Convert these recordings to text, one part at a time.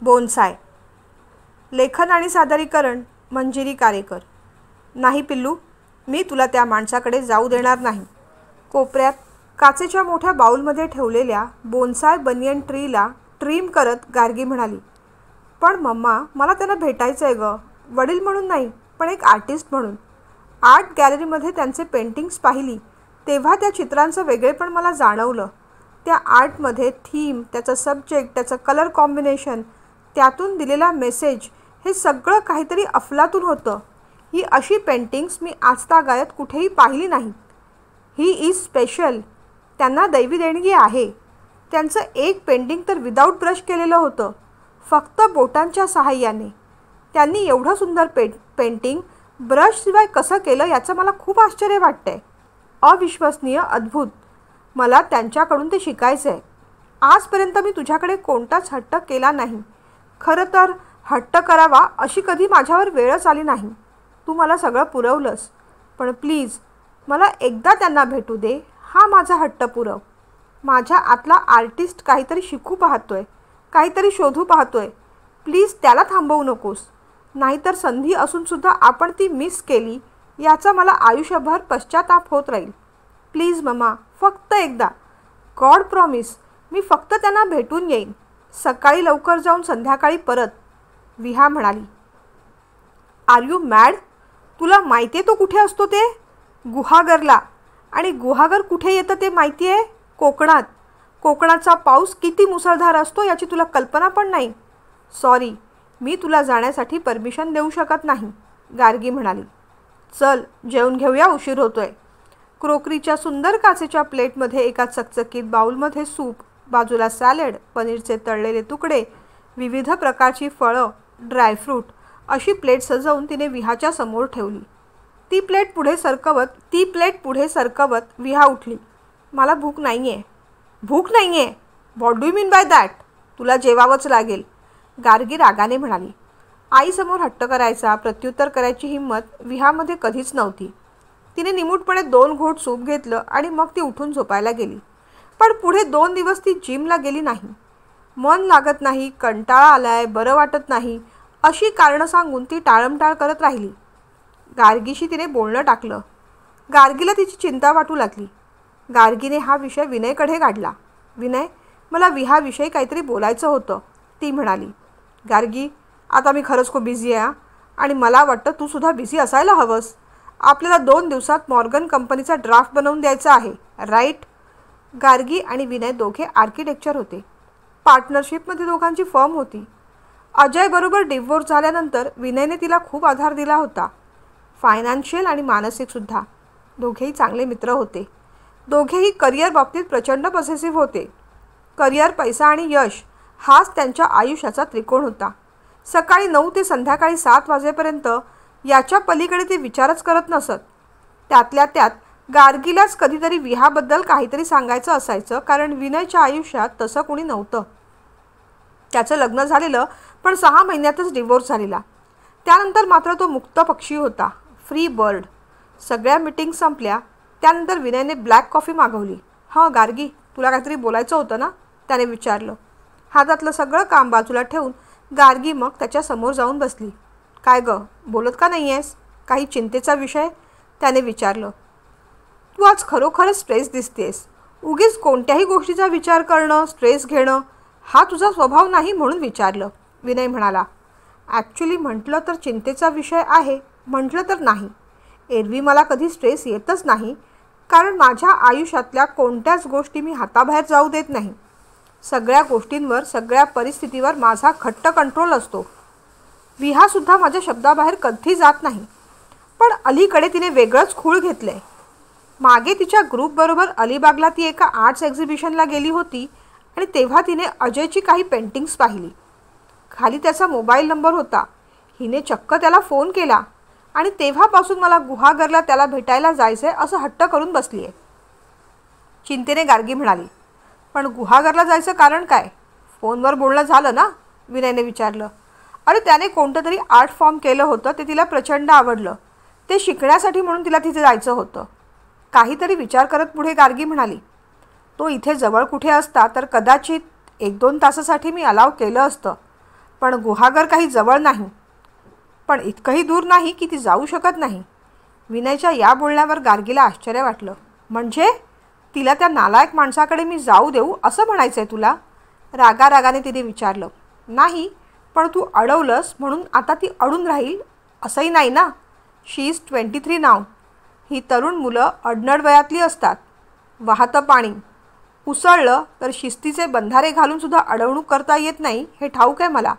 Bonsai. लेखन आणि सादरीकरण मंजिरी कारेकर. नाही पिल्लू, मी तुला त्या माणसाकडे जाऊ देणार नाही. कोपऱ्यात काचेच्या मोठ्या बाउलमध्ये ठेवलेल्या बोनसाय बनियन ट्रीला ट्रिम करत गार्गी म्हणाली, पण मम्मा, मला त्यांना भेटायचं आहे गं. वडील म्हणून नाही, पण एक आर्टिस्ट म्हणून. आर्ट गॅलरीमध्ये त्यांचे पेंटिंग्स पाहिली तेव्हा त्या चित्रांचं वेगळेपण मला जाणवलं. त्या आर्टमध्ये थीम, त्याचं सब्जेक्ट, त्याचं कलर कॉम्बिनेशन, त्यातून दिलेला मेसेज, हे सगळं काहीतरी अफलातून होतं. ही अशी पेंटिंग्स मी आजतागायत कुठेही पाहिली नाहीत. He is special. त्यांना दैवी देणगी आहे. त्यांचं एक पेंटिंग तर विदाऊट ब्रश केलेलं होतं, फक्त बोटांच्या सहाय्याने. त्यांनी एवढं सुंदर पेंटिंग ब्रशशिवाय कसं केलं याचं मला खूप आश्चर्य वाटतंय. अविश्वसनीय, अद्भुत. मला त्यांच्याकडून ते शिकायचं आहे. आजपर्यंत मी तुझ्याकडे कोणताच हट्ट केला नाही. खरं तर हट्ट करावा अशी कधी माझ्यावर वेळच आली नाही. तू मला सगळं पुरवलंस, पण प्लीज मला एकदा त्यांना भेटू दे. हा माझा हट्ट पुरव. माझ्या आतला आर्टिस्ट काहीतरी शिकू पाहतोय, काहीतरी शोधू पाहतोय. प्लीज त्याला थांबवू नकोस. नाहीतर संधी असूनसुद्धा आपण ती मिस केली याचा मला आयुष्यभर पश्चाताप होत राहील. प्लीज मम्मा, फक्त एकदा. गॉड प्रॉमिस, मी फक्त त्यांना भेटून येईन. सकाळी लवकर जाऊन संध्याकाळी परत. विहा म्हणाली, आर यू मॅड? तुला माहिती आहे तो कुठे असतो ते? गुहागरला. आणि गुहागर कुठे येतं ते माहिती आहे? कोकणात. कोकणाचा पाऊस किती मुसळधार असतो याची तुला कल्पना पण नाही. सॉरी, मी तुला जाण्यासाठी परमिशन देऊ शकत नाही, गार्गी म्हणाली. चल जेवून घेऊया, उशीर होतोय. क्रोकरीच्या सुंदर काचेच्या प्लेटमध्ये एका चकचकीत बाउलमध्ये सूप, बाजूला सॅलड, पनीरचे तळलेले तुकडे, विविध प्रकारची फळं, ड्रायफ्रूट अशी प्लेट सजवून तिने विहाच्या समोर ठेवली. ती प्लेट पुढे सरकवत विहा उठली. मला भूक नाही आहे. भूक नाही आहे? What do you mean by that? तुला जेवावंच लागेल, गार्गी रागाने म्हणाली. आईसमोर हट्ट करायचा, प्रत्युत्तर करायची हिंमत विहामध्ये कधीच नव्हती. तिने निमूटपणे 2 घोट सूप घेतलं आणि मग ती उठून झोपायला गेली. पण पुढे 2 दिवस ती जिमला गेली नाही. मन लागत नाही, कंटाळा आलाय, बरं वाटत नाही अशी कारणं सांगून ती टाळमटाळ करत राहिली. गार्गीशी तिने बोलणं टाकलं. गार्गीला तिची चिंता वाटू लागली. गार्गीने हा विषय विनयकडे काढला. विनय, मला विहाविषयी काहीतरी बोलायचं होतं, ती म्हणाली. गार्गी, आता मी खरंच खूप बिझी आहे आणि मला वाटतं तू सुद्धा बिझी असायला हवंस. आपल्याला 2 दिवसात मॉर्गन कंपनीचा ड्राफ्ट बनवून द्यायचा आहे, राईट? गार्गी आणि विनय दोघे आर्किटेक्चर होते. पार्टनरशिपमध्ये दोघांची फर्म होती. अजयबरोबर डिव्होर्स झाल्यानंतर विनयने तिला खूप आधार दिला होता, फायनान्शियल आणि मानसिकसुद्धा. दोघेही चांगले मित्र होते. दोघेही करिअर बाबतीत प्रचंड पॉझिटिव्ह होते. करिअर, पैसा आणि यश हाच त्यांच्या आयुष्याचा त्रिकोण होता. सकाळी 9 ते संध्याकाळी 7 वाजेपर्यंत याच्या पलीकडे ते विचारच करत नसत. त्यातल्या त्यात गार्गीलाच कधीतरी विहाबद्दल काहीतरी सांगायचं असायचं, कारण विनयच्या आयुष्यात तसं कोणी नव्हतं. त्याचं लग्न झालेलं, पण 6 महिन्यातच डिव्होर्स झालेला. त्यानंतर मात्र तो मुक्त पक्षी होता, फ्री बर्ड. सगळ्या मीटिंग संपल्या. त्यानंतर विनयने ब्लॅक कॉफी मागवली. हां गार्गी, तुला काहीतरी बोलायचं होतं ना, त्याने विचारलं. हातातलं सगळं काम बाजूला ठेवून गार्गी मग त्याच्यासमोर जाऊन बसली. काय गं, बोलत का नाही आहेस? काही चिंतेचा विषय? त्याने विचारलं. तू आज खरोखरच स्ट्रेस दिसतेस. उगीच कोणत्याही गोष्टीचा विचार करणं, स्ट्रेस घेणं हा तुझा स्वभाव नाही म्हणून विचारलं, विनय म्हणाला. ॲक्च्युली म्हटलं तर चिंतेचा विषय आहे, म्हटलं तर नाही. एरवी मला कधी स्ट्रेस येतच नाही, कारण माझ्या आयुष्यातल्या कोणत्याच गोष्टी मी हाताबाहेर जाऊ देत नाही. सगळ्या गोष्टींवर, सगळ्या परिस्थितीवर माझा घट्ट कंट्रोल असतो. विहासुद्धा माझ्या शब्दाबाहेर कधी जात नाही. पण अलीकडे तिने वेगळंच खूळ घेतलं आहे. मागे तिच्या ग्रुपबरोबर अलिबागला ती एका आर्ट्स एक्झिबिशनला गेली होती आणि तेव्हा तिने अजयची काही पेंटिंग्स पाहिली. खाली त्याचा मोबाईल नंबर होता. हिने चक्क त्याला फोन केला आणि तेव्हापासून मला गुहागरला त्याला भेटायला जायचं आहे असं हट्ट करून बसली आहे, चिंतेने गार्गी म्हणाली. पण गुहागरला जायचं कारण काय? फोनवर बोलणं झालं ना, विनयने विचारलं. अरे त्याने कोणतं तरी आर्ट फॉर्म केलं होतं, ते तिला प्रचंड आवडलं. ते शिकण्यासाठी म्हणून तिला तिथे जायचं होतं. काहीतरी विचार करत पुढे गार्गी म्हणाली. तो इथे जवळ कुठे असता तर कदाचित 1-2 तासासाठी मी अलाव केलं असतं. पण गुहागर काही जवळ नाही, पण इतकंही दूर नाही की ती जाऊ शकत नाही. विनयच्या या बोलण्यावर गार्गीला आश्चर्य वाटलं. म्हणजे तिला त्या नालायक माणसाकडे मी जाऊ देऊ असं म्हणायचं आहे तुला? रागारागाने तिने विचारलं. नाही, पण तू अडवलंस म्हणून आता ती अडून राहील असंही नाही ना. शी इज 23 नाव. ही तरुण मुलं अडनड वयातली असतात. वाहतं पाणी उसळलं तर शिस्तीचे बंधारे घालूनसुद्धा अडवणूक करता येत नाही हे ठाऊक आहे मला.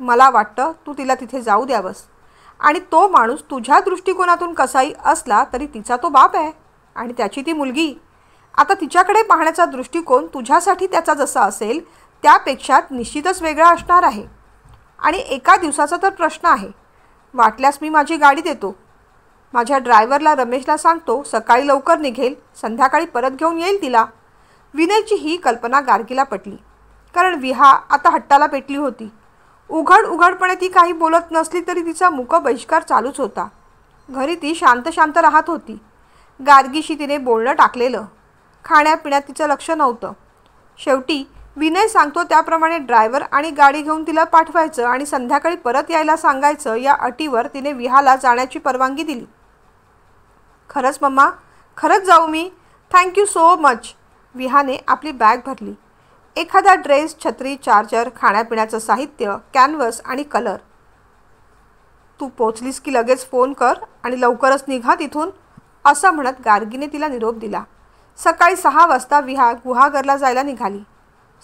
मला वाटतं तू तिला तिथे जाऊ द्यावंस. आणि तो माणूस तुझ्या दृष्टिकोनातून कसाही असला तरी तिचा तो बाप आहे आणि त्याची ती मुलगी. आता तिच्याकडे पाहण्याचा दृष्टिकोन तुझ्यासाठी त्याचा जसा असेल त्यापेक्षा निश्चितच वेगळा असणार आहे. आणि एका दिवसाचा तर प्रश्न आहे. वाटल्यास मी माझी गाडी देतो. माझ्या ड्रायव्हरला रमेशला सांगतो सकाळी लवकर निघेल, संध्याकाळी परत घेऊन येईल तिला. विनयची ही कल्पना गार्गीला पटली, कारण विहा आता हट्टाला पेटली होती. उघडपणे ती काही बोलत नसली तरी तिचा मूक बहिष्कार चालूच होता. घरी ती शांत शांत राहत होती. गार्गीशी तिने बोलणं टाकलेलं. खाण्यापिण्यात तिचं लक्ष नव्हतं. शेवटी विनय सांगतो त्याप्रमाणे ड्रायव्हर आणि गाडी घेऊन तिला पाठवायचं आणि संध्याकाळी परत यायला सांगायचं या अटीवर तिने विहाला जाण्याची परवानगी दिली. खरंच मम्मा, खरंच जाऊ मी? Thank you so much. विहाने आपली बॅग भरली. एखादा ड्रेस, छत्री, चार्जर, खाण्यापिण्याचं साहित्य, कॅनव्हस आणि कलर. तू पोचलीस की लगेच फोन कर आणि लवकरच निघा तिथून, असं म्हणत गार्गीने तिला निरोप दिला. सकाळी 6 वाजता विहा गुहागरला जायला निघाली.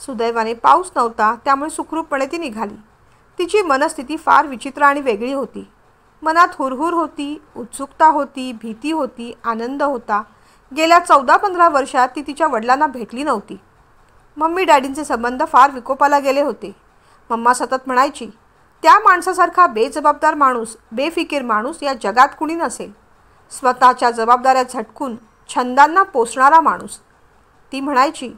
सुदैवाने पाऊस नव्हता, त्यामुळे सुखरूपपणे ती निघाली. तिची मनस्थिती फार विचित्र आणि वेगळी होती. मनात हुरहुर होती, उत्सुकता होती, भीती होती, आनंद होता. गेल्या 14-15 वर्षात ती तिच्या वडिलांना भेटली नव्हती. मम्मी डॅडींचे संबंध फार विकोपाला गेले होते. मम्मा सतत म्हणायची, त्या माणसासारखा बेजबाबदार माणूस, बेफिकीर माणूस या जगात कुणी नसेल. स्वतःच्या जबाबदाऱ्या झटकून छंदांना पोसणारा माणूस. ती म्हणायची,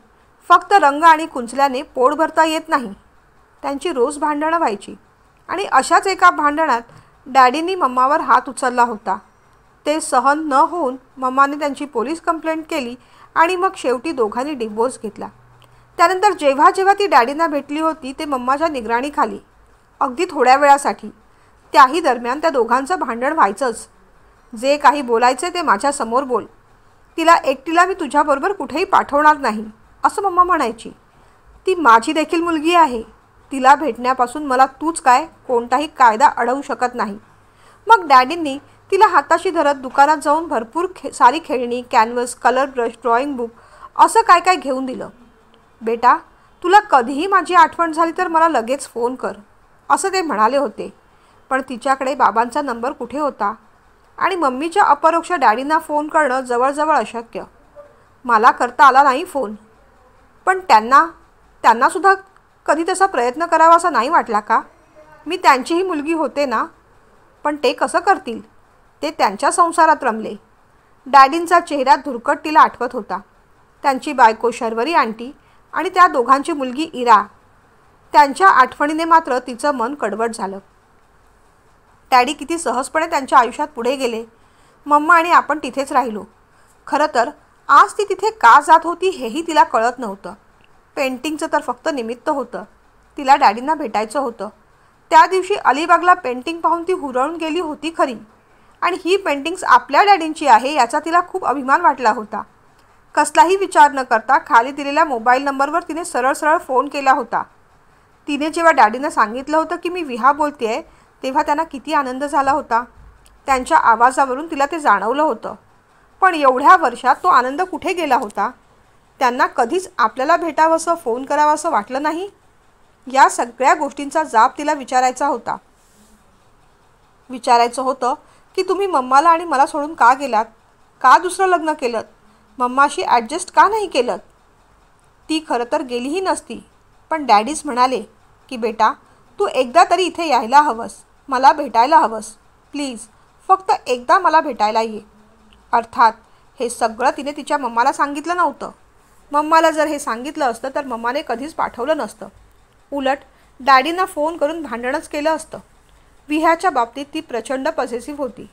फक्त रंग आणि कुंचल्याने पोट भरता येत नाही. त्यांची रोज भांडणं व्हायची आणि अशाच एका भांडणात डॅडींनी मम्मावर हात उचलला होता. ते सहन न होऊन मम्माने त्यांची पोलीस कंप्लेंट केली आणि मग शेवटी दोघांनी डिवोर्स घेतला. त्यानंतर जेव्हा जेव्हा ती डॅडींना भेटली होती ते मम्माच्या निगराणीखाली, अगदी थोड्या वेळासाठी. त्याही दरम्यान त्या दोघांचं भांडण व्हायचंच. जे काही बोलायचे ते माझ्यासमोर बोल. तिला एकटीला मी तुझ्याबरोबर कुठेही पाठवणार नाही, असं मम्मा म्हणायची. ती माझी देखील मुलगी आहे. तिला भेटण्यापासून मला तूच काय कोणताही कायदा अडवू शकत नाही. मग डॅडींनी तिला हाताशी धरत दुकानात जाऊन भरपूर सारी खेळणी, canvas, colour brush, drawing book असं काय काय घेऊन दिलं. बेटा, तुला कधीही माझी आठवण झाली तर मला लगेच फोन कर, असं ते म्हणाले होते. पण तिच्याकडे बाबांचा नंबर कुठे होता आणि मम्मीच्या अपरोक्ष डॅडींना फोन करणं जवळजवळ अशक्य. मला करता आला नाही फोन. पण त्यांनासुद्धा कधी तसा प्रयत्न करावा असा नाही वाटला का? मी त्यांचीही मुलगी होते ना. पण ते कसं करतील? ते त्यांच्या संसारात रमले. डॅडींचा चेहरा धुरकट तिला आठवत होता. त्यांची बायको शर्वरी आंटी आणि त्या दोघांची मुलगी इरा. त्यांच्या आठवणीने मात्र तिचं मन कडवट झालं. डॅडी किती सहजपणे त्यांच्या आयुष्यात पुढे गेले. मम्मा आणि आपण तिथेच राहिलो. खरं तर आज ती तिथे का जात होती हेही तिला कळत नव्हतं. पेंटिंगचं तर फक्त निमित्त होतं. तिला डॅडींना भेटायचं होतं. त्या दिवशी अलिबागला पेंटिंग पाहून ती हुरळून गेली होती खरी, आणि ही पेंटिंग्स आपल्या डॅडींची आहे याचा तिला खूप अभिमान वाटला होता. कसलाही विचार न करता खाली दिलेल्या मोबाईल नंबरवर तिने सरळ सरळ फोन केला होता. तिने जेव्हा डॅडींना सांगितलं होतं की मी विहा बोलतेय तेव्हा त्यांना किती आनंद झाला होता. त्यांच्या आवाजावरून तिला ते जाणवलं होतं. पण एवढ्या वर्षात तो आनंद कुठे गेला होता? त्यांना कधीच आपल्याला भेटावंसं, फोन करावंसं वाटलं नाही. या सगळ्या गोष्टींचा जाब तिला विचारायचा होता. विचारायचं होतं की तुम्ही मम्माला आणि मला सोडून का गेलात? का दुसरं लग्न केलं? मम्माशी ॲडजस्ट का नाही केलं? ती खरं तर गेलीही नसती, पण डॅडीज म्हणाले की बेटा, तू एकदा तरी इथे यायला हवंस, मला भेटायला हवंस. प्लीज फक्त एकदा मला भेटायला ये. अर्थात हे सगळं तिने तिच्या मम्माला सांगितलं नव्हतं. मम्माला जर हे सांगितलं असतं तर मम्माने कधीच पाठवलं नसतं. उलट डॅडींना फोन करून भांडणच केलं असतं. विहाच्या बाबतीत ती प्रचंड पॉझिटिव्ह होती.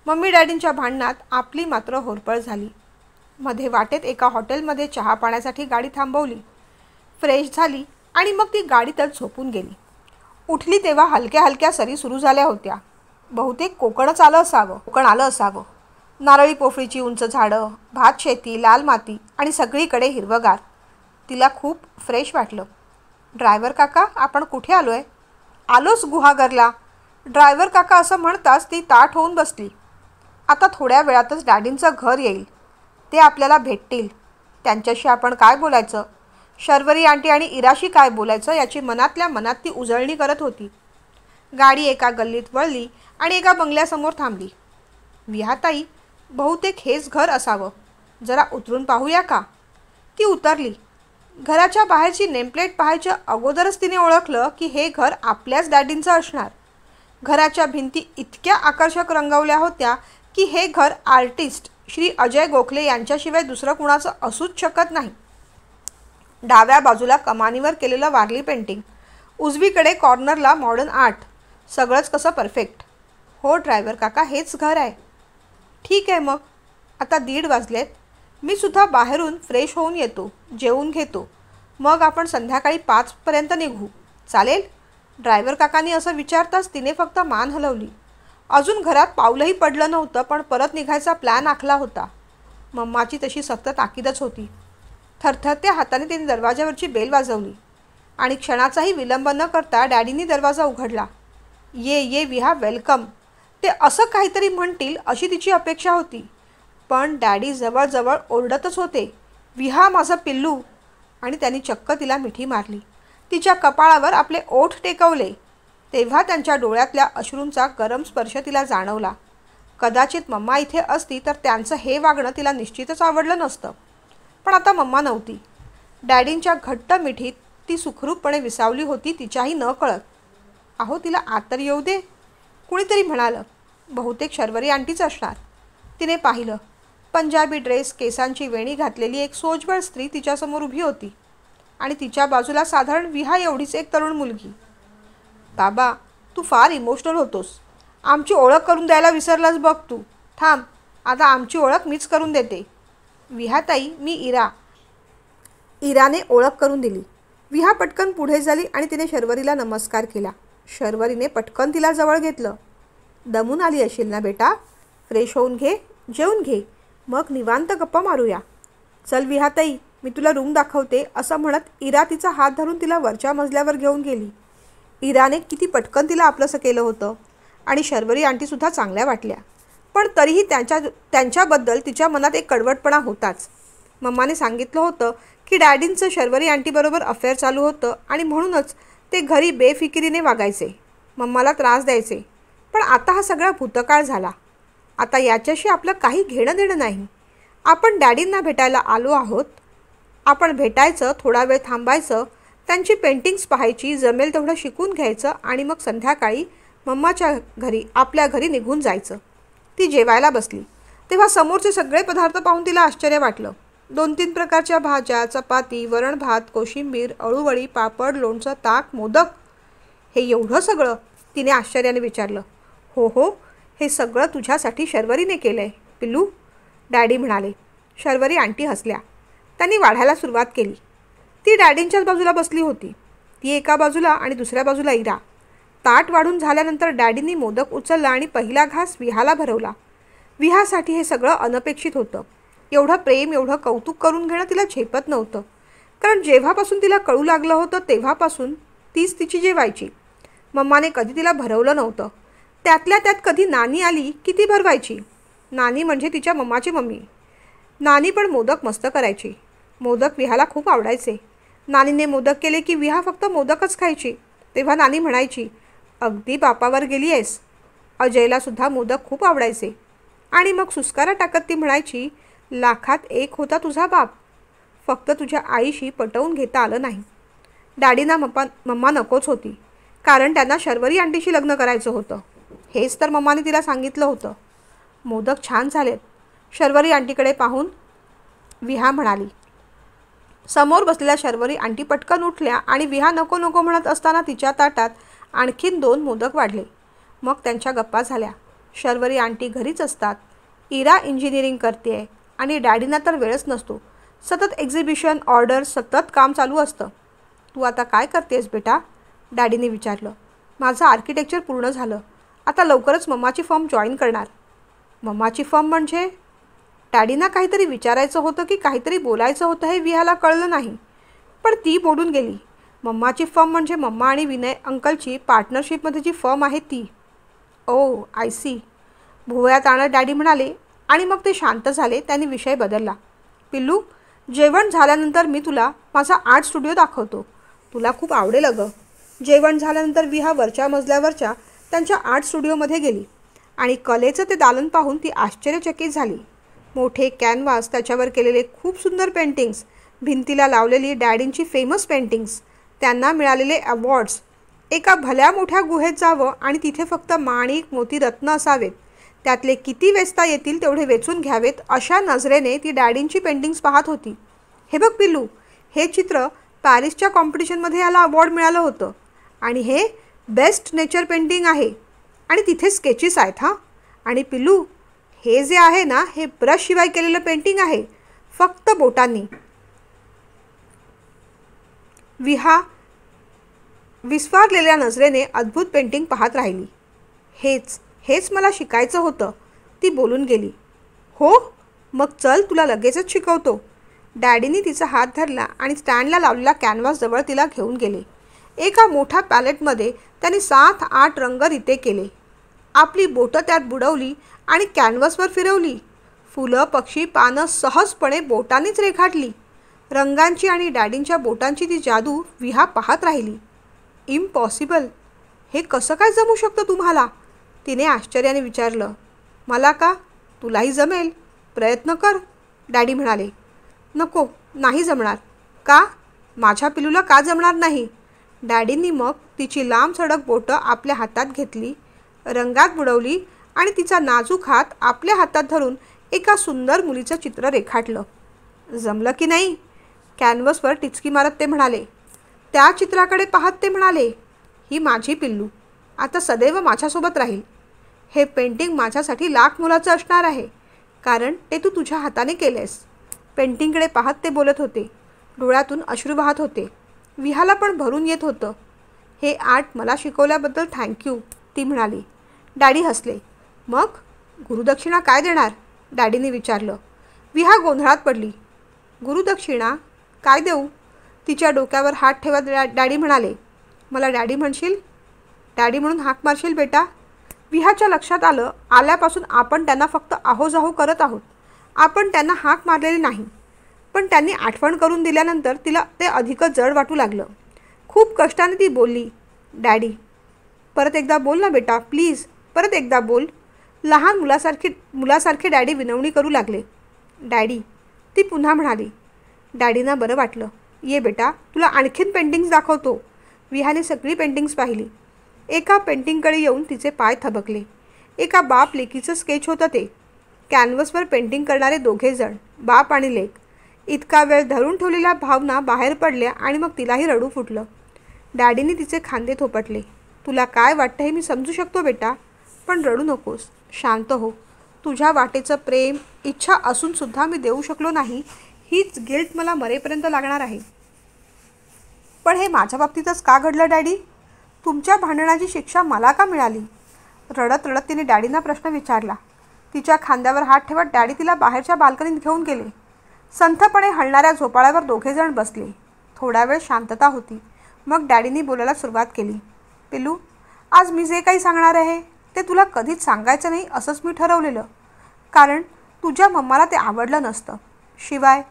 मम्मी डॅडींच्या भांडणात आपली मात्र होरपळ झाली. मध्ये वाटेत एका हॉटेलमध्ये चहा पाण्यासाठी गाडी थांबवली. फ्रेश झाली आणि मग ती गाडीतच झोपून गेली. उठली तेव्हा हलक्या हलक्या सरी सुरू झाल्या होत्या. बहुतेक कोकण आलं असावं. नारळी पोफळीची उंच झाडं, भात शेती, लाल माती आणि सगळीकडे हिरवगार. तिला खूप फ्रेश वाटलं. ड्रायव्हर काका, आपण कुठे आलोय? आलोच गुहागरला. ड्रायव्हर काका असं म्हणताच ती ताठ होऊन बसली. आता थोड्या वेळातच डॅडींचं घर येईल. ते आपल्याला भेटतील. त्यांच्याशी आपण काय बोलायचं, शर्वरी आंटी आणि इराशी काय बोलायचं याची मनातल्या मनात ती उजळणी करत होती. गाडी एका गल्लीत वळली आणि एका बंगल्यासमोर थांबली. विहाताई, बहुतेक हेच घर असावं. जरा उतरून पाहूया का? ती उतरली. घराच्या बाहेरची नेमप्लेट पाहायच्या अगोदरच तिने ओळखलं की हे घर आपल्याच डॅडींचं असणार. घराच्या भिंती इतक्या आकर्षक रंगवल्या होत्या की हे घर आर्टिस्ट श्री अजय गोखले यांच्याशिवाय दुसरं कुणाचं असूच शकत नाही. डाव्या बाजूला कमानीवर केलेलं वारली पेंटिंग, उजवीकडे कॉर्नरला मॉडर्न आर्ट. सगळंच कसं परफेक्ट. हो ड्रायव्हर काका, हेच घर आहे. ठीक आहे मग. आता 1:30 वाजलेत. मी सुद्धा बाहेरून फ्रेश होऊन येतो, जेवून घेतो. मग आपण संध्याकाळी 5पर्यंत निघू. चालेल? ड्रायव्हर काकांनी असं विचारताच तिने फक्त मान हलवली. अजून घरात पाऊलही पडलं नव्हतं, पण परत निघायचा प्लॅन आखला होता. मम्माची तशी सक्त ताकीदच होती. थरथरत्या हाताने तिने दरवाजावरची बेल वाजवली आणि क्षणाचाही विलंब न करता डॅडींनी दरवाजा उघडला. ये ये विहा, वेलकम. ते असं काहीतरी म्हणतील अशी तिची अपेक्षा होती, पण डॅडी जवळजवळ ओरडतच होते, विहा माझं पिल्लू. आणि त्यांनी चक्क तिला मिठी मारली. तिच्या कपाळावर आपले ओठ टेकवले. तेव्हा त्यांच्या डोळ्यातल्या अश्रूंचा गरम स्पर्श तिला जाणवला. कदाचित मम्मा इथे असती तर त्यांचं हे वागणं तिला निश्चितच आवडलं नसतं. पण आता मम्मा नव्हती. डॅडींच्या घट्ट मिठीत ती सुखरूपपणे विसावली होती, तिच्याही न कळत. अहो, तिला आत तर येऊ दे, कुणीतरी म्हणालं. बहुतेक शर्वरी आंटीच असणार. तिने पाहिलं. पंजाबी ड्रेस, केसांची वेणी घातलेली एक सोज्वळ स्त्री तिच्यासमोर उभी होती आणि तिच्या बाजूला साधारण विहा एवढीच एक तरुण मुलगी. बाबा, तू फार इमोशनल होतोस. आमची ओळख करून द्यायला विसरलास बघ तू. थांब, आता आमची ओळख मीच करून देते. विहाताई, मी इरा. इराने ओळख करून दिली. विहा पटकन पुढे झाली आणि तिने शर्वरीला नमस्कार केला. शर्वरीने पटकन तिला जवळ घेतलं. दमून आली असेल ना बेटा? फ्रेश होऊन घे, जेवून घे, मग निवांत गप्पा मारूया. चल विहाताई, मी तुला रूम दाखवते, असं म्हणत इरा तिचा हात धरून तिला वरच्या मजल्यावर घेऊन गेली. इराने किती पटकन तिला आपलंसं केलं होतं आणि शर्वरी आंटीसुद्धा चांगल्या वाटल्या. पण तरीही त्यांच्याबद्दल तिच्या मनात एक कडवटपणा होताच. मम्माने सांगितलं होतं की डॅडींचं शर्वरी आंटीबरोबर अफेअर चालू होतं आणि म्हणूनच ते घरी बेफिकिरीने वागायचे, मम्माला त्रास द्यायचे. पण आता हा सगळा भूतकाळ झाला. आता याच्याशी आपलं काही घेणं देणं नाही. आपण डॅडींना भेटायला आलो आहोत. आपण भेटायचं, थोडा वेळ थांबायचं, त्यांची पेंटिंग्स पाहायची, जमेल तेवढं शिकून घ्यायचं आणि मग संध्याकाळी मम्माच्या घरी, आपल्या घरी निघून जायचं. ती जेवायला बसली तेव्हा समोरचे सगळे पदार्थ पाहून तिला आश्चर्य वाटलं. 2-3 प्रकारच्या भाज्या, चपाती, वरण भात, कोशिंबीर, अळूवडी, पापड, लोणचं, ताक, मोदक. हे एवढं सगळं? तिने आश्चर्याने विचारलं. हो हो, हे सगळं तुझ्यासाठी शर्वरीने केलं आहे पिल्लू, डॅडी म्हणाले. शर्वरी आंटी हसल्या. त्यांनी वाढायला सुरुवात केली. ती डॅडींच्याच बाजूला बसली होती. ती एका बाजूला आणि दुसऱ्या बाजूला इरा. ताट वाढून झाल्यानंतर डॅडींनी मोदक उचलला आणि पहिला घास विहाला भरवला. विहासाठी हे सगळं अनपेक्षित होतं. एवढं प्रेम, एवढं कौतुक करून घेणं तिला झेपत नव्हतं. कारण जेव्हापासून तिला कळू लागलं होतं तेव्हापासून तीच तिची जेवायची. मम्माने कधी तिला भरवलं नव्हतं. त्यातल्या त्यात कधी नानी आली की ती भरवायची. नानी म्हणजे तिच्या मम्माची मम्मी. नानी पण मोदक मस्त करायची. मोदक विहाला खूप आवडायचे. नानीने मोदक केले की विहा फक्त मोदकच खायची. तेव्हा नानी म्हणायची, अगदी बापावर गेली आहेस. अजयलासुद्धा मोदक खूप आवडायचे. आणि मग सुस्कारा टाकत ती म्हणायची, लाखात एक होता तुझा बाप, फक्त तुझ्या आईशी पटवून घेता आलं नाही. डॅडीना मम्मा नकोच होती, कारण त्यांना शर्वरी आंटीशी लग्न करायचं होतं. हेच तर मम्माने तिला सांगितलं होतं. मोदक छान झालेत, शर्वरी आंटीकडे पाहून विहा म्हणाली. समोर बसलेल्या शर्वरी आंटी पटकन उठल्या आणि विहा नको नको म्हणत असताना तिच्या ताटात आणखीन 2 मोदक वाढले. मग त्यांच्या गप्पा झाल्या. शर्वरी आंटी घरीच असतात. इरा इंजिनिअरिंग करते आणि डॅडींना तर वेळच नसतो. सतत एक्झिबिशन, ऑर्डर, सतत काम चालू असतं. तू आता काय करतेस बेटा? डॅडीने विचारलं. माझं आर्किटेक्चर पूर्ण झालं. आता लवकरच मम्माची फर्म जॉईन करणार. मम्माची फर्म म्हणजे? डॅडींना काहीतरी विचारायचं होतं की काहीतरी बोलायचं होतं हे विहाला कळलं नाही, पण ती बोलून गेली. मम्माची फर्म म्हणजे मम्मा आणि विनय अंकलची पार्टनरशिपमध्ये जी फर्म आहे ती. ओ आय सी, भुवयात आणत डॅडी म्हणाले आणि मग ते शांत झाले. त्यांनी विषय बदलला. पिल्लू, जेवण झाल्यानंतर मी तुला माझा आर्ट स्टुडिओ दाखवतो. तुला खूप आवडेल अगं. जेवण झाल्यानंतर विहा वरच्या मजल्यावरच्या त्यांच्या आर्ट स्टुडिओमध्ये गेली आणि कलेचं ते दालन पाहून ती आश्चर्यचकित झाली. मोठे कॅनव्हास, त्याच्यावर केलेले खूप सुंदर पेंटिंग्स, भिंतीला लावलेली डॅडींची फेमस पेंटिंग्स, त्यांना मिळालेले अवॉर्ड्स. एका भल्या मोठ्या गुहेत जावं आणि तिथे फक्त माणिक मोती रत्न असावेत, त्यातले किती वेचता येतील तेवढे वेचून घ्यावेत अशा नजरेने ती डॅडींची पेंटिंग्स पाहत होती. हे बघ पिल्लू, हे चित्र पॅरिसच्या कॉम्पिटिशनमध्ये याला अवॉर्ड मिळालं होतं आणि हे बेस्ट नेचर पेंटिंग आहे आणि तिथे स्केचेस आहेत. हां, आणि पिल्लू, हे जे आहे ना, हे ब्रश शिवाय केलेलं पेंटिंग आहे, फक्त बोटांनी. विहा विस्फारलेल्या नजरेने अद्भुत पेंटिंग पाहत राहिली. हेच मला शिकायचं होतं, ती बोलून गेली. हो, मग चल, तुला लगेचच शिकवतो. डॅडीनी तिचा हात धरला आणि स्टँडला लावलेला कॅनव्हासजवळ तिला घेऊन गेले. एका मोठ्या पॅलेटमध्ये त्यांनी 7-8 रंग रिते केले. आपली बोटं त्यात बुडवली आणि कॅनव्हासवर फिरवली. फुलं, पक्षी, पानं सहजपणे बोटांनीच रेखाटली. रंगांची आणि डॅडींच्या बोटांची ती जादू विहा पाहत राहिली. इम्पॉसिबल, हे कसं काय जमू शकतं तुम्हाला? तिने आश्चर्याने विचारलं. मला का? तुलाही जमेल, प्रयत्न कर, डॅडी म्हणाले. नको, नाही जमणार. का? माझ्या पिलूला का जमणार नाही? डॅडींनी मग तिची लांब सडक बोटं आपल्या हातात घेतली, रंगात बुडवली आणि तिचा नाजूक हात आपल्या हातात धरून एका सुंदर मुलीचं चित्र रेखाटलं. जमलं की नाही? कॅनव्हासवर टिचकी मारत ते म्हणाले. त्या चित्राकडे पाहत ते म्हणाले, ही माझी पिल्लू आता सदैव माझ्यासोबत राहील. हे पेंटिंग माझ्यासाठी लाख मोलाचं असणार आहे, कारण ते तू तुझ्या हाताने केलेस. पेंटिंगकडे पाहत ते बोलत होते. डोळ्यातून अश्रू वाहत होते. विहाला पण भरून येत होतं. हे आर्ट मला शिकवल्याबद्दल थँक्यू, ती म्हणाली. डॅडी हसले. मग गुरुदक्षिणा काय देणार? डॅडीने विचारलं. विहा गोंधळात पडली. गुरुदक्षिणा काय देऊ? तिच्या डोक्यावर हात ठेवत डॅडी म्हणाले. मला डॅडी म्हणशील? डॅडी म्हणून हाक मारशील बेटा? विहाच्या लक्षात आल्यापासून आपण त्यांना फक्त आहोजाहो करत आहोत. आपण त्यांना हाक मारलेली नाही. पण त्यांनी आठवण करून दिल्यानंतर तिला ते अधिकच जड वाटू लागलं. खूप कष्टाने ती बोलली. डॅडी, परत एकदा बोल ना बेटा, प्लीज, परत एकदा बोल. लहान मुलासारखे डॅडी विनवणी करू लागले. डॅडी, ती पुन्हा म्हणाली. डॅडींना बरं वाटलं. ये बेटा, तुला आणखीन पेंटिंग्स दाखवतो. विहाने सगळी पेंटिंग्स पाहिली. एका पेंटिंगकडे येऊन तिचे पाय थबकले. एका बाप लेकीचं स्केच होतं ते. कॅनव्हासवर पेंटिंग करणारे दोघे जण, बाप आणि लेक. इतका वेळ धरून ठेवलेल्या भावना बाहेर पडल्या आणि मग तिलाही रडू फुटलं. डॅडीने तिचे खांदे थोपटले. तुला काय वाटतं हे मी समजू शकतो बेटा, पण रडू नकोस, शांत हो. तुझ्या वाटेचं प्रेम, इच्छा असूनसुद्धा मी देऊ शकलो नाही, हीच गिल्ट मला मरेपर्यंत लागणार आहे. पण हे माझ्या बाबतीतच का घडलं डॅडी? तुमच्या भांडणाची शिक्षा मला का मिळाली? रडत रडत तिने डॅडींना प्रश्न विचारला. तिच्या खांद्यावर हात ठेवत डॅडी तिला बाहेरच्या बाल्कनीत घेऊन गेले. संथपणे हलणाऱ्या झोपाळ्यावर दोघेजण बसले. थोडा वेळ शांतता होती. मग डॅडींनी बोलायला सुरुवात केली. पिल्लू, आज मी जे काही सांगणार आहे ते तुला कधीच सांगायचं नाही असंच मी ठरवलेलं, कारण तुझ्या मम्माला ते आवडलं नसतं. शिवाय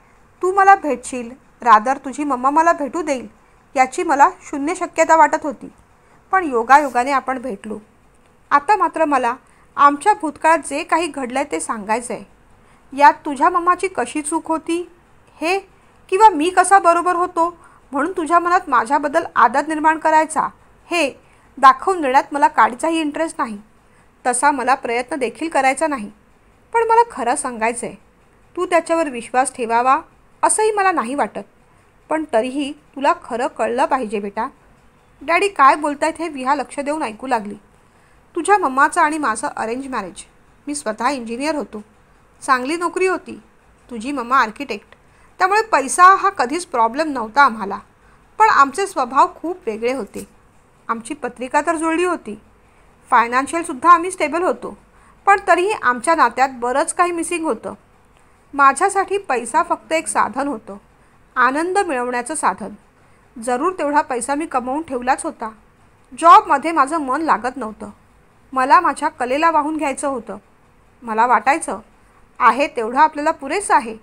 तू मला भेटशील, रादर तुझी मम्मा मला भेटू देईल याची मला 0 शक्यता वाटत होती. पण योगायोगाने आपण भेटलो. आता मात्र मला आमच्या भूतकाळात जे काही घडलं आहे ते सांगायचं आहे. यात तुझ्या मम्माची कशी चूक होती हे, किंवा मी कसा बरोबर होतो म्हणून तुझ्या मनात माझ्याबद्दल आदर निर्माण करायचा हे दाखवून देण्यात मला काडीचाही इंटरेस्ट नाही. तसा मला प्रयत्न देखील करायचा नाही. पण मला खरं सांगायचं आहे. तू त्याच्यावर विश्वास ठेवावा असंही मला नाही वाटत. पण तरीही तुला खरं कळलं पाहिजे बेटा. डॅडी काय बोलतायत हे विहा लक्ष देऊन ऐकू लागली. तुझ्या मम्माचं आणि माझं अरेंज मॅरेज. मी स्वतः इंजिनियर होतो, चांगली नोकरी होती. तुझी मम्मा आर्किटेक्ट, त्यामुळे पैसा हा कधीच प्रॉब्लेम नव्हता आम्हाला. पण आमचे स्वभाव खूप वेगळे होते. आमची पत्रिका तर जुळली होती, फायनान्शियलसुद्धा आम्ही स्टेबल होतो, पण तरीही आमच्या नात्यात बरंच काही मिसिंग होतं. माझ्यासाठी पैसा फक्त एक साधन होतं, आनंद मिळवण्याचं साधन. जरूर तेवढा पैसा मी कमवून ठेवलाच होता. जॉबमध्ये माझं मन लागत नव्हतं. मला माझ्या कलेला वाहून घ्यायचं होतं. मला वाटायचं आहे तेवढं आपल्याला पुरेसं आहे.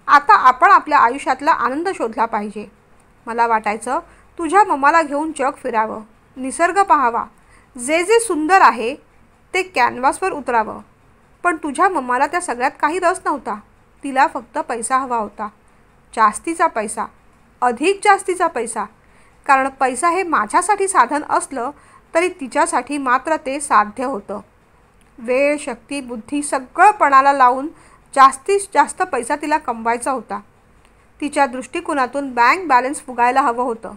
आता आपण आपल्या आयुष्यातला आनंद शोधला पाहिजे. मला वाटायचं तुझ्या मम्माला घेऊन जग फिरावं, निसर्ग पाहावा, जे जे सुंदर आहे ते कॅनव्हासवर उतरावं. पण तुझ्या मम्माला त्या सगळ्यात काही रस नव्हता. तिला फक्त पैसा हवा होता, जास्तीचा पैसा, अधिक जास्तीचा पैसा. कारण पैसा हे माझ्यासाठी साधन असलं तरी तिच्यासाठी मात्र ते साध्य होतं. वेळ, शक्ती, बुद्धी सगळं पणाला लावून जास्तीत जास्त पैसा तिला कमवायचा होता. तिच्या दृष्टिकोनातून बँक बॅलन्स फुगायला हवं होतं,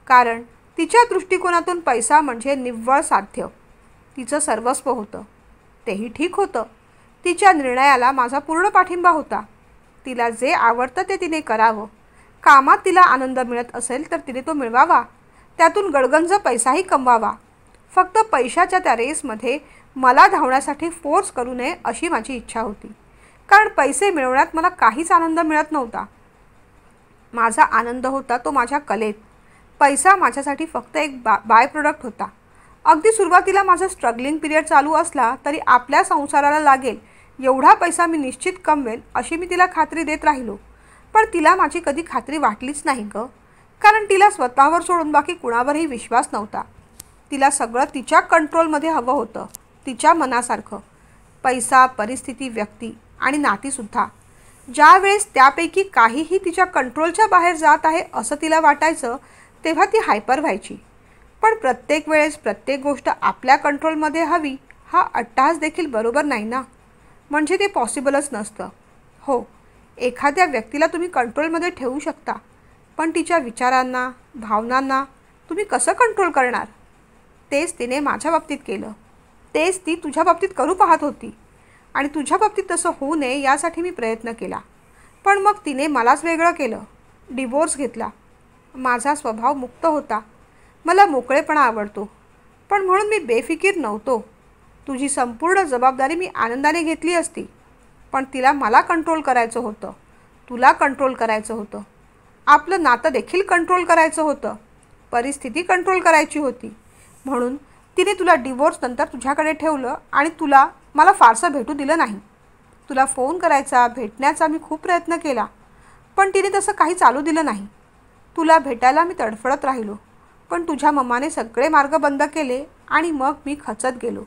कारण तिच्या दृष्टिकोनातून पैसा म्हणजे निव्वळ साध्य. तिचं सर्वस्व होतं. तेही ठीक होतं. तिच्या निर्णयाला माझा पूर्ण पाठिंबा होता. तिला जे आवडतं ते तिने करावं. कामात तिला आनंद मिळत असेल तर तिने तो मिळवावा, त्यातून गडगंज पैसाही कमवावा. फक्त पैशाच्या त्या रेसमध्ये मला धावण्यासाठी फोर्स करू नये अशी माझी इच्छा होती. कारण पैसे मिळवण्यात मला काहीच आनंद मिळत नव्हता. माझा आनंद होता तो माझ्या कलेत. पैसा माझ्यासाठी फक्त एक बाय प्रोडक्ट होता. अगदी सुरुवातीला माझं स्ट्रगलिंग पिरियड चालू असला तरी आपल्या संसाराला लागेल एवढा पैसा मी निश्चित कमवेल अशी मी तिला खात्री देत राहिलो. पण तिला माझी कधी खात्री वाटलीच नाही गं. कारण तिला स्वतःवर सोडून बाकी कुणावरही विश्वास नव्हता. तिला सगळं तिच्या कंट्रोलमध्ये हवं होतं, तिच्या मनासारखं. पैसा, परिस्थिती, व्यक्ती आणि नातीसुद्धा. ज्या वेळेस त्यापैकी काहीही तिच्या कंट्रोलच्या बाहेर जात आहे असं तिला वाटायचं तेव्हा ती हायपर व्हायची. पण प्रत्येक वेळेस प्रत्येक गोष्ट आपल्या कंट्रोलमध्ये हवी हा अट्टहास देखील बरोबर नाही ना. म्हणजे ते पॉसिबलच नसतं. हो, एखाद्या व्यक्तीला तुम्ही कंट्रोलमध्ये ठेवू शकता, पण तिच्या विचारांना, भावनांना तुम्ही कसं कंट्रोल करणार? तेच तिने माझ्या बाबतीत केलं. तेच ती तुझ्या बाबतीत करू पाहत होती. आणि तुझ्या बाबतीत तसं होऊ नये यासाठी मी प्रयत्न केला. पण मग तिने मलाच वेगळं केलं. डिवोर्स घेतला. माझा स्वभाव मुक्त होता. मला मोकळेपणा आवडतो. पण म्हणून मी बेफिकीर नव्हतो. तुझी संपूर्ण जबाबदारी मी आनंदाने घेतली असती. पण तिला मला कंट्रोल करायचं होतं, तुला कंट्रोल करायचं होतं, आपलं नातं देखील कंट्रोल करायचं होतं, परिस्थिती कंट्रोल करायची होती. म्हणून तिने तुला डिवोर्सनंतर तुझ्याकडे ठेवलं आणि तुला मला फारसं भेटू दिलं नाही. तुला फोन करायचा, भेटण्याचा मी खूप प्रयत्न केला, पण तिने तसं काही चालू दिलं नाही. तुला भेटायला मी तडफडत राहिलो, पण तुझ्या मम्माने सगळे मार्ग बंद केले आणि मग मी खचत गेलो.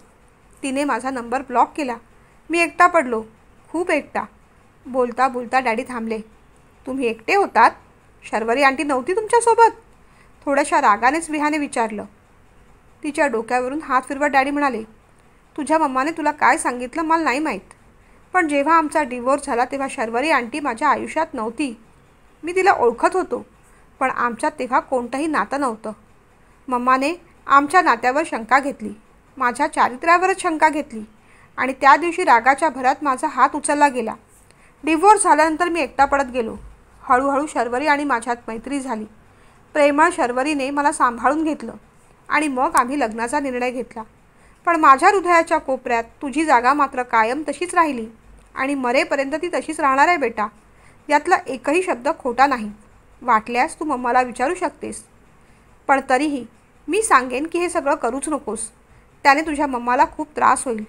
तिने माझा नंबर ब्लॉक केला. मी एकटा पडलो, खूप एकटा. बोलता बोलता डॅडी थांबले. तुम्ही एकटे होतात? शर्वरी आंटी नव्हती तुमच्यासोबत? थोड्याशा रागानेच विहाने विचारलं. तिच्या डोक्यावरून हात फिरवत डॅडी म्हणाले, तुझ्या मम्माने तुला काय सांगितलं मला नाही माहीत, पण जेव्हा आमचा डिवोर्स झाला तेव्हा शर्वरी आंटी माझ्या आयुष्यात नव्हती. मी तिला ओळखत होतो, पण आमच्यात तेव्हा कोणतंही नातं नव्हतं. मम्माने आमच्या नात्यावर शंका घेतली, माझ्या चारित्र्यावरच शंका घेतली आणि त्या दिवशी रागाच्या भरात माझा हात उचलला गेला. डिवोर्स झाल्यानंतर मी एकटा पडत गेलो. हळूहळू शर्वरी आणि माझ्यात मैत्री झाली. प्रेमळ शर्वरीने मला सांभाळून घेतलं आणि मग आम्ही लग्नाचा निर्णय घेतला. पण माझ्या हृदयाच्या कोपऱ्यात तुझी जागा मात्र कायम तशीच राहिली आणि मरेपर्यंत ती तशीच राहणार आहे बेटा. यातला एकही शब्द खोटा नाही. वाटल्यास तू मम्माला विचारू शकतेस. पण तरीही मी सांगेन की हे सगळं करूच नकोस. त्याने तुझ्या मम्माला खूप त्रास होईल.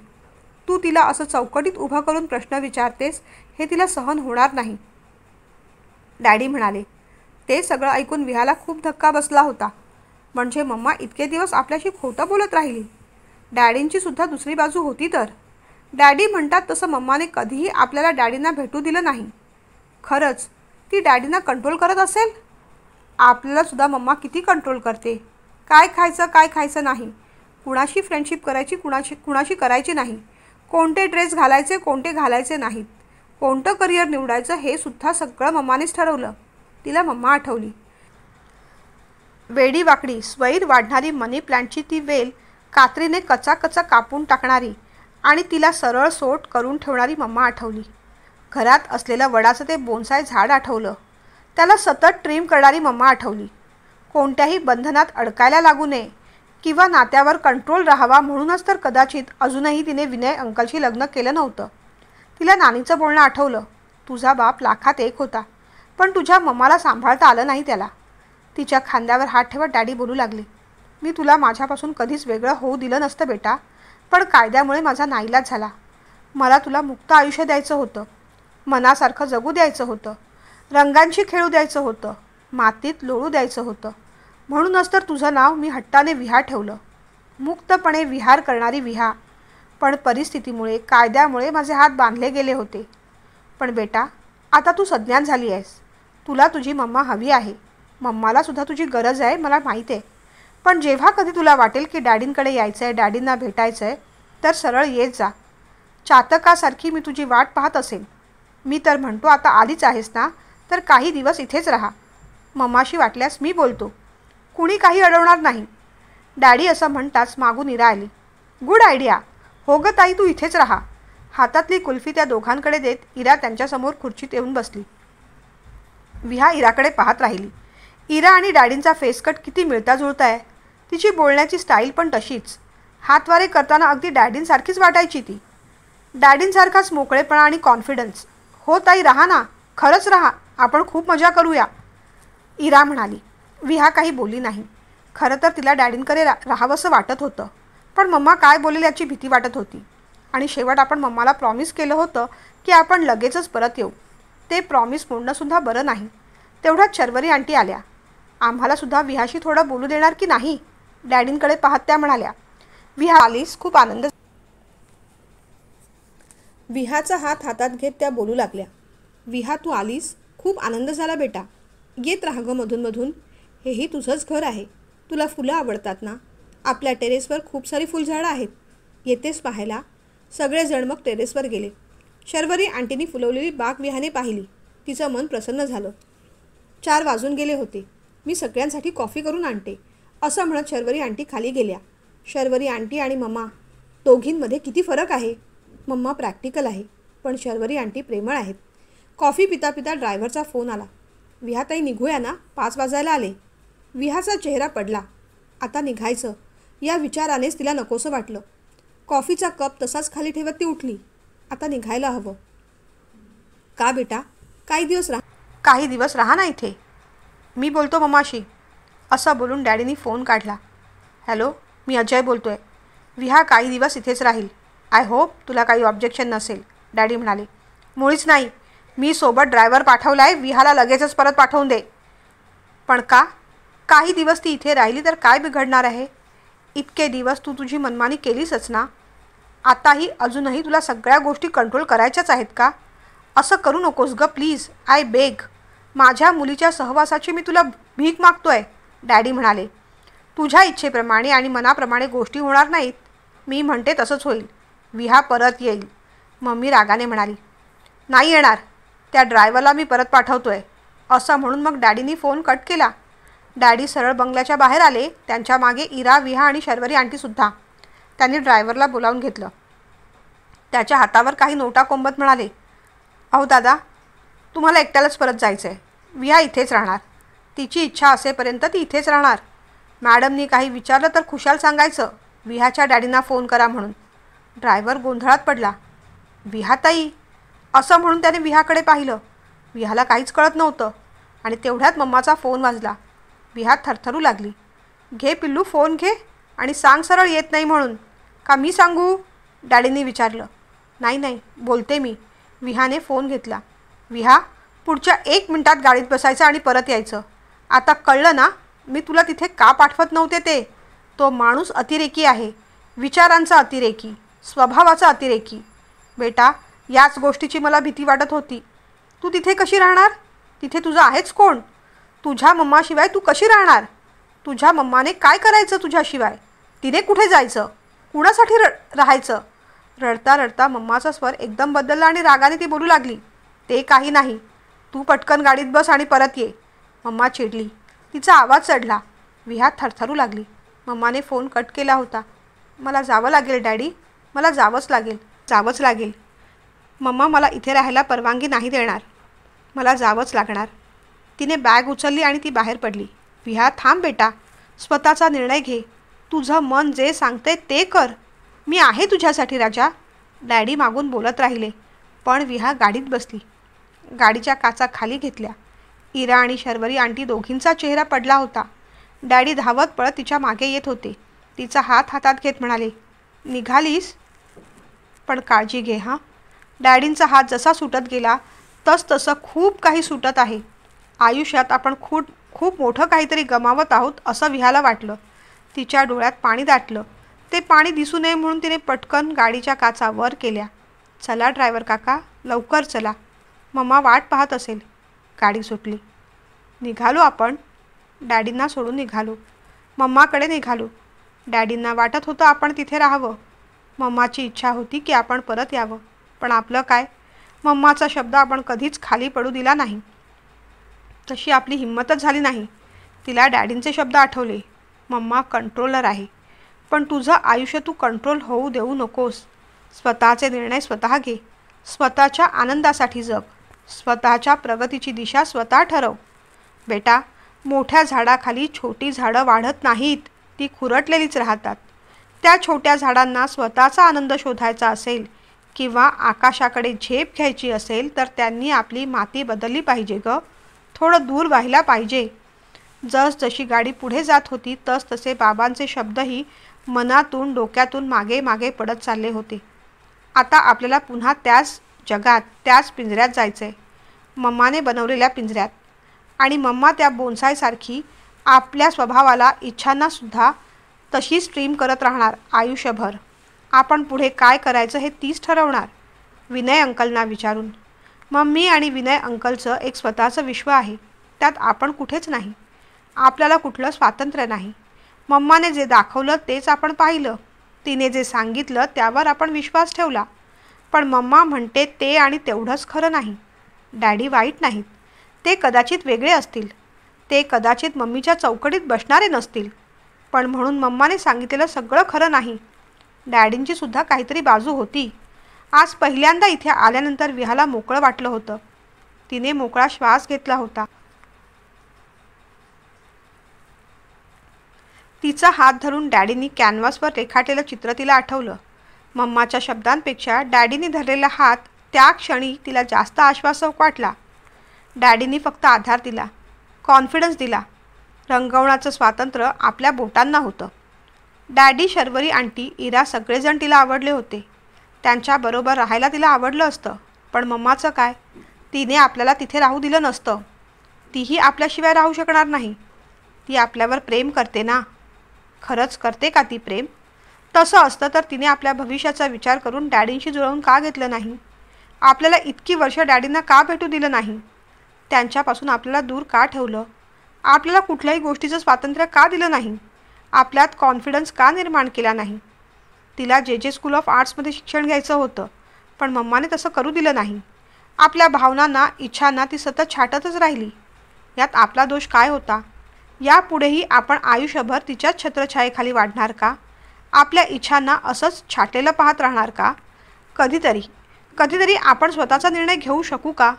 तू तिला असं चौकटीत उभं करून प्रश्न विचारतेस हे तिला सहन होणार नाही. डॅडी म्हणाले. ते सगळं ऐकून विहाला खूप धक्का बसला होता. म्हणजे मम्मा इतके दिवस आपल्याशी खोटं बोलत राहिली. डॅडींची सुद्धा दुसरी बाजू होती तर. डॅडी म्हणतात तसं मम्माने कधीही आपल्याला डॅडींना भेटू दिलं नाही. खरंच ती डॅडींना कंट्रोल करत असेल? आपल्याला सुद्धा मम्मा किती कंट्रोल करते. काय खायचं नाही, कुणाशी फ्रेंडशिप करायची, कुणाशी करायची नाही, कोणते ड्रेस घालायचे, कोणते घालायचे नाहीत, कोणतं करिअर निवडायचं हे सुद्धा सगळं मम्मानेच ठरवलं. तिला मम्मा आठवली. वेडीवाकडी स्वैर वाढणारी मनी प्लांटची ती वेल कात्रीने कचाकचा कापून टाकणारी आणि तिला सरळ सोट करून ठेवणारी मम्मा आठवली. घरात असलेलं वडाचं ते बोन्साय झाड आठवलं. त्याला सतत ट्रिम करणारी मम्मा आठवली. कोणत्याही बंधनात अडकायला लागू नये किंवा नात्यावर कंट्रोल राहावा म्हणूनच तर कदाचित अजूनही तिने विनय अंकलशी लग्न केलं नव्हतं. तिला नानीचं बोलणं आठवलं. तुझा बाप लाखात एक होता, पण तुझ्या मम्माला सांभाळता आलं नाही त्याला. तिच्या खांद्यावर हात ठेवत डॅडी बोलू लागले. मी तुला माझ्यापासून कधीच वेगळं होऊ दिलं नसतं बेटा, पण कायद्यामुळे माझा नाईलाज झाला. मला तुला मुक्त आयुष्य द्यायचं होतं, मनासारखं जगू द्यायचं होतं, रंगांशी खेळू द्यायचं होतं, मातीत लोळू द्यायचं होतं. म्हणूनच तर तुझं नाव मी हट्टाने विहा ठेवलं, मुक्तपणे विहार करणारी विहा. पण परिस्थितीमुळे, कायद्यामुळे माझे हात बांधले गेले होते. पण बेटा, आता तू सज्ञान झाली आहेस. तुला तुझी मम्मा हवी आहे, मम्मालासुद्धा तुझी गरज आहे, मला माहीत आहे. पण जेव्हा कधी तुला वाटेल की डॅडींकडे यायचं आहे, डॅडींना भेटायचं आहे, तर सरळ येत जा. चातकासारखी मी तुझी वाट पाहत असेन. मी तर म्हणतो आता आलीच आहेस ना, तर काही दिवस इथेच राहा. मम्माशी वाटल्यास मी बोलतो, कुणी काही अडवणार नाही. डॅडी असं म्हणताच मागून इरा आली. Good idea. हो गं ताई, तू इथेच राहा. हातातली कुल्फी त्या दोघांकडे देत इरा त्यांच्यासमोर खुर्चीत येऊन बसली. विहा इराकडे पाहत राहिली. इरा आणि डॅडींचा फेसकट किती मिळता जुळता आहे. तिची बोलण्याची स्टाईल पण तशीच. हातवारे करताना अगदी डॅडींसारखीच वाटायची ती. डॅडींसारखाच मोकळेपणा आणि कॉन्फिडन्स. हो ताई, राहा ना, खरंच राहा, आपण खूप मजा करूया, इरा म्हणाली. विहा काही बोलली नाही. खरं तर तिला डॅडींकडे राहावंसं वाटत होतं, पण मम्मा काय बोलेल याची भीती वाटत होती. आणि शेवट आपण मम्माला प्रॉमिस केलं होतं की आपण लगेचच परत येऊ. ते प्रॉमिस मोडणंसुद्धा बरं नाही. तेवढ्यात शर्वरी आंटी आल्या. आम्हालासुद्धा विहाशी थोडं बोलू देणार की नाही, डॅडींकडे पाहत त्या म्हणाल्या. विहा आलीस, खूप आनंद. विहाचा हात हातात घेत त्या बोलू लागल्या. विहा, तू आलीस, खूप आनंद झाला बेटा. येत राहा गं मधूनमधून. हेही तुझंच घर आहे. तुला फुलं आवडतात ना? आपल्या टेरेसवर खूप सारी फुलझाडं आहेत. येतेस पाहायला? सगळेजण मग टेरेसवर गेले. शर्वरी आंटीनी फुलवलेली बाग विहाने पाहिली. तिचं मन प्रसन्न झालं. 4 वाजून गेले होते. मी सगळ्यांसाठी कॉफी करून आणते, असं म्हणत शर्वरी आंटी खाली गेल्या. शर्वरी आंटी आणि मम्मा दोघींमध्ये किती फरक आहे. मम्मा प्रॅक्टिकल आहे, पण शर्वरी आंटी प्रेमळ आहेत. कॉफी पिता पिता ड्रायव्हरचा फोन आला. विहाताई, निघूया ना, 5 वाजायला आले. विहाचा चेहरा पडला. आता निघायचं या विचारानेच तिला नकोसं वाटलं. कॉफीचा कप तसाच खाली ठेवत ती उठली. आता निघायला हवं. का बेटा, काही दिवस राहा ना इथे. मी बोलतो मम्माशी, असं बोलून डॅडीनी फोन काढला. हॅलो, मी अजय बोलतोय. विहा काही दिवस इथेच राहील. आय होप तुला काही ऑब्जेक्शन नसेल, डॅडी म्हणाले. मुळीच नाही. मी सोबत ड्रायव्हर पाठवला आहे. विहाला लगेचच परत पाठवून दे. पण का? काही दिवस ती इथे राहिली तर काय बिघडणार आहे? इतके दिवस तू तुझी मनमानी केलीसच ना. आताही अजूनही तुला सगळ्या गोष्टी कंट्रोल करायच्याच आहेत का? असं करू नकोस गं प्लीज, आय बेग. माझ्या मुलीच्या सहवासाची मी तुला भीक मागतोय, डॅडी म्हणाले. तुझ्या इच्छेप्रमाणे आणि मनाप्रमाणे गोष्टी होणार नाहीत. मी म्हणते तसंच होईल. विहा परत येईल, मम्मी रागाने म्हणाली. नाही येणार. त्या ड्रायव्हरला मी परत पाठवतोय, असं म्हणून मग डॅडीनी फोन कट केला. डॅडी सरळ बंगल्याच्या बाहेर आले. त्यांच्या मागे इरा, विहा आणि शर्वरी आंटीसुद्धा. त्यांनी ड्रायव्हरला बोलावून घेतलं. त्याच्या हातावर काही नोटा कोंबत म्हणाले, अहो दादा, तुम्हाला एकट्यालाच परत जायचं आहे. विहा इथेच राहणार. तिची इच्छा असेपर्यंत ती इथेच राहणार. मॅडमनी काही विचारलं तर खुशाल सांगायचं विहाच्या डॅडींना फोन करा म्हणून. ड्रायव्हर गोंधळात पडला. विहाताई, असं म्हणून त्याने विहाकडे पाहिलं. विहाला काहीच कळत नव्हतं. आणि तेवढ्यात मम्माचा फोन वाजला. विहा थरथरू लागली. घे पिल्लू, फोन घे आणि सांग सरळ येत नाही म्हणून. का मी सांगू, डॅडींनी विचारलं. नाही, बोलते मी. विहाने फोन घेतला. विहा, पुढच्या 1 मिनिटात गाडीत बसायचं आणि परत यायचं. आता कळलं ना मी तुला तिथे का पाठवत नव्हते ते? तो माणूस अतिरेकी आहे, विचारांचा अतिरेकी, स्वभावाचा अतिरेकी. बेटा, याच गोष्टीची मला भीती वाटत होती. तू तिथे कशी राहणार? तिथे तुझं आहेच कोण? तुझ्या मम्माशिवाय तू कशी राहणार? तुझ्या मम्माने काय करायचं तुझ्याशिवाय? तिने कुठे जायचं? कुणासाठी राहायचं? रडता रडता मम्माचा स्वर एकदम बदलला आणि रागाने ती बोलू लागली. ते काही नाही. तू पटकन गाडीत बस आणि परत ये. मम्मा चिडली. तिचा आवाज चढला. विहा थरथरू लागली. मम्माने फोन कट केला होता. मला जावं लागेल डॅडी, मला जावंच लागेल. मम्मा मला इथे राहायला परवानगी नाही देणार. मला जावंच लागणार. तिने बॅग उचलली आणि ती बाहेर पडली. विहा, थांब बेटा, स्वतःचा निर्णय घे. तुझं मन जे सांगते ते कर. मी आहे तुझ्यासाठी राजा. डॅडी मागून बोलत राहिले, पण विहा गाडीत बसली. गाडीच्या काचा खाली घेतल्या. इरा आणि शर्वरी आंटी दोघींचा चेहरा पडला होता. डॅडी धावत पळत तिच्या मागे येत होते. तिचा हात हातात घेत म्हणाले, निघालीस? पण काळजी घे हां. डॅडींचा हात जसा सुटत गेला तसं खूप काही सुटत आहे. आयुष्यात आपण खूप खूप मोठं काहीतरी गमावत आहोत असं विहाला वाटलं. तिच्या डोळ्यात पाणी दाटलं. ते पाणी दिसू नये म्हणून तिने पटकन गाडीच्या काचा वर केल्या. चला ड्रायव्हर काका, लवकर चला. मम्मा वाट पाहत असेल. गाडी सुटली. निघालो आपण. डॅडींना सोडून निघालो. मम्माकडे निघालो. डॅडींना वाटत होतं आपण तिथे राहावं. मम्माची इच्छा होती की आपण परत यावं. पण आपलं काय? मम्माचा शब्द आपण कधीच खाली पडू दिला नाही. तशी आपली हिंमतच झाली नाही. तिला डॅडींचे शब्द आठवले, मम्मा कंट्रोलर आहे, पण तुझं आयुष्य तू कंट्रोल होऊ देऊ नकोस. स्वतःचे निर्णय स्वतः घे. स्वतःच्या आनंदासाठी जग. स्वतःच्या प्रगतीची दिशा स्वतः ठरव. बेटा, मोठ्या झाडाखाली छोटी झाडं वाढत नाहीत, ती खुरटलेलीच राहतात. त्या छोट्या झाडांना स्वतःचा आनंद शोधायचा असेल किंवा आकाशाकडे झेप घ्यायची असेल तर त्यांनी आपली माती बदलली पाहिजे गं. थोडं दूर व्हायला पाहिजे. जशी गाडी पुढे जात होती तसे बाबांचे शब्दही मनातून डोक्यातून मागे मागे पडत चालले होते. आता आपल्याला पुन्हा त्याच जगात, त्याच पिंजऱ्यात जायचे. मम्माने बनवलेल्या पिंजऱ्यात. आणि मम्मा त्या बोन्सायसारखी आपल्या स्वभावाला, इच्छांनासुद्धा तशीच ट्रीम करत राहणार आयुष्यभर. आपण पुढे काय करायचं हे तीच ठरवणार. विनय अंकलना विचारून. मम्मी आणि विनय अंकलचं एक स्वतःचं विश्व आहे. त्यात आपण कुठेच नाही. आपल्याला कुठलं स्वातंत्र्य नाही. मम्माने जे दाखवलं तेच आपण पाहिलं. तिने जे सांगितलं त्यावर आपण विश्वास ठेवला. पण मम्मा म्हणते ते आणि तेवढंच खरं नाही. डॅडी वाईट नाहीत. ते कदाचित वेगळे असतील. ते कदाचित मम्मीच्या चौकटीत बसणारे नसतील. पण म्हणून मम्माने सांगितलेलं सगळं खरं नाही. डॅडींची सुद्धा काहीतरी बाजू होती. आज पहिल्यांदा इथे आल्यानंतर विहाला मोकळं वाटलं होतं. तिने मोकळा श्वास घेतला होता. तिचा हात धरून डॅडींनी कॅनव्हासवर रेखाटलेलं चित्र तिला आठवलं. मम्माच्या शब्दांपेक्षा डॅडींनी धरलेला हात त्या क्षणी तिला जास्त आश्वासक वाटला. डॅडींनी फक्त आधार दिला, कॉन्फिडन्स दिला. रंगवण्याचं स्वातंत्र्य आपल्या बोटांना होतं. डॅडी, शर्वरी आंटी, इरा सगळेजण तिला आवडले होते. त्यांच्याबरोबर राहायला तिला आवडलं असतं. पण मम्माचं काय? तिने आपल्याला तिथे राहू दिलं नसतं. तीही आपल्याशिवाय राहू शकणार नाही. ती आपल्यावर प्रेम करते ना. खरंच करते का ती प्रेम? तसं असतं तर तिने आपल्या भविष्याचा विचार करून डॅडींशी जुळवून का घेतलं नाही? आपल्याला इतकी वर्ष डॅडींना का भेटू दिलं नाही? त्यांच्यापासून आपल्याला दूर का ठेवलं? आपल्याला कुठल्याही गोष्टीचं स्वातंत्र्य का दिलं नाही? आपल्यात कॉन्फिडन्स का निर्माण केला नाही? तिला जे स्कूल ऑफ आर्ट्समध्ये शिक्षण घ्यायचं होतं, पण मम्माने तसं करू दिलं नाही. आपल्या भावनांना, इच्छांना ती सतत छाटतच राहिली. यात आपला दोष काय होता? यापुढेही आपण आयुष्यभर तिच्याच छत्रछायेखाली वाढणार का? आपल्या इच्छांना असंच छाटलेलं पाहत राहणार का? कधीतरी आपण स्वतःचा निर्णय घेऊ शकू का?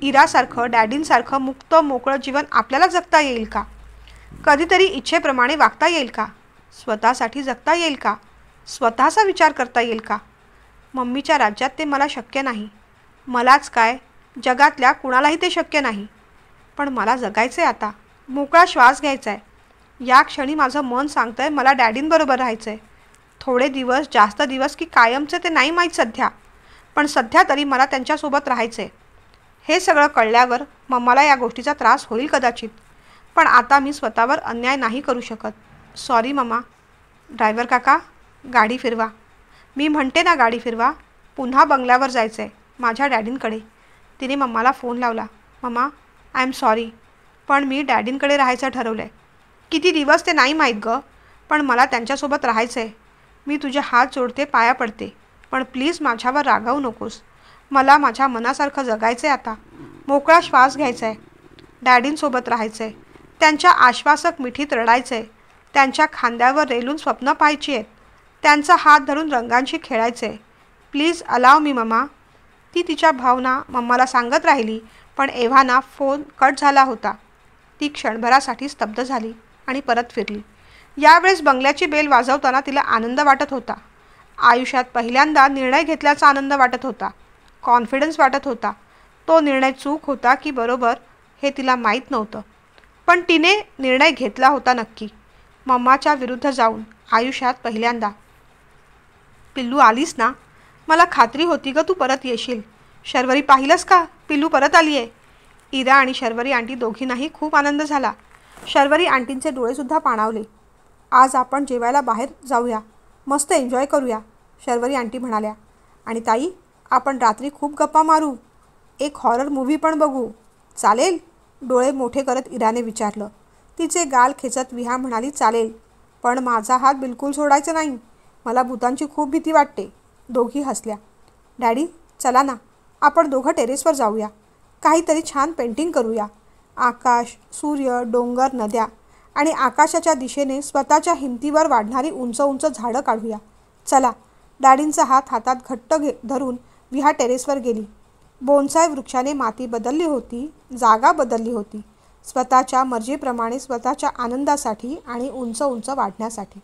इरासारखं, डॅडींसारखं मुक्त मोकळं जीवन आपल्याला जगता येईल का? कधीतरी इच्छेप्रमाणे वागता येईल का? स्वतःसाठी जगता येईल का? स्वतःचा विचार करता येईल का? मम्मीच्या राज्यात ते मला शक्य नाही. मलाच काय, जगातल्या कुणालाही ते शक्य नाही. पण मला जगायचं आहे आता. मोकळा श्वास घ्यायचा आहे. या क्षणी माझं मन सांगतंय मला डॅडींबरोबर राहायचं आहे. थोडे दिवस, जास्त दिवस की कायमचे ते नाही माहीत सध्या. पण सध्या तरी मला त्यांच्यासोबत राहायचं आहे. हे सगळं कळल्यावर मम्माला या गोष्टीचा त्रास होईल कदाचित. पण आता मी स्वतःवर अन्याय नाही करू शकत. Sorry mamma. ड्रायव्हर काका, गाडी फिरवा. मी म्हणते ना, गाडी फिरवा. पुन्हा बंगल्यावर जायचं आहे, माझ्या डॅडींकडे. तिने मम्माला फोन लावला. मम्मा, आय एम सॉरी, पण मी डॅडींकडे राहायचं ठरवलं आहे. किती दिवस ते नाही माहीत गं, पण मला त्यांच्यासोबत राहायचं आहे. मी तुझे हात जोडते, पाया पडते, पण प्लीज माझ्यावर रागावू नकोस. मला माझ्या मनासारखं जगायचं आहे आता. मोकळा श्वास घ्यायचा आहे. डॅडींसोबत राहायचं आहे. त्यांच्या आश्वासक मिठीत रडायचं आहे. त्यांच्या खांद्यावर रेलून स्वप्न पाहायची आहेत. त्यांचा हात धरून रंगांशी खेळायचं आहे. Please allow me mamma. ती तिच्या भावना मम्माला सांगत राहिली, पण एव्हाना फोन कट झाला होता. ती क्षणभरासाठी स्तब्ध झाली आणि परत फिरली. यावेळेस बंगल्याची बेल वाजवताना तिला आनंद वाटत होता. आयुष्यात पहिल्यांदा निर्णय घेतल्याचा आनंद वाटत होता. कॉन्फिडन्स वाटत होता. तो निर्णय चूक होता की बरोबर हे तिला माहीत नव्हतं, पण तिने निर्णय घेतला होता नक्की. मम्माच्या विरुद्ध जाऊन आयुष्यात पहिल्यांदा. पिल्लू आलीस ना? मला खात्री होती ग तू परत येशील. शर्वरी पाहिलंस का? पिल्लू परत आली आहे. इरा आणि शर्वरी आंटी दोघींनाही खूप आनंद झाला. शर्वरी आंटींचे डोळेसुद्धा पाणावले. आज आपण जेवायला बाहेर जाऊया, मस्त एन्जॉय करूया, शर्वरी आंटी म्हणाल्या. आणि ताई, आपण रात्री खूप गप्पा मारू, एक हॉरर मूव्ही पण बघू, चालेल? डोळे मोठे करत इराने विचारलं. तिचे गाल खेचत विहा म्हणाली, चालेल, पण माझा हात बिलकुल सोडायचा नाही. मला भूतांची खूप भीती वाटते. दोघी हसल्या. डॅडी, चला ना, आपण दोघं टेरेसवर जाऊया, काहीतरी छान पेंटिंग करूया. आकाश, सूर्य, डोंगर, नद्या आणि आकाशाच्या दिशेने स्वतःच्या हिमतीवर वाढणारी उंच उंच झाडं काढूया. चला. डॅडींचा हात हातात घट्ट धरून विहा टेरेसवर गेली. बोन्साय वृक्षाने माती बदलली होती, जागा बदलली होती, स्वतःच्या मर्जीप्रमाणे, स्वतःच्या आनंदासाठी आणि उंच उंच वाढण्यासाठी.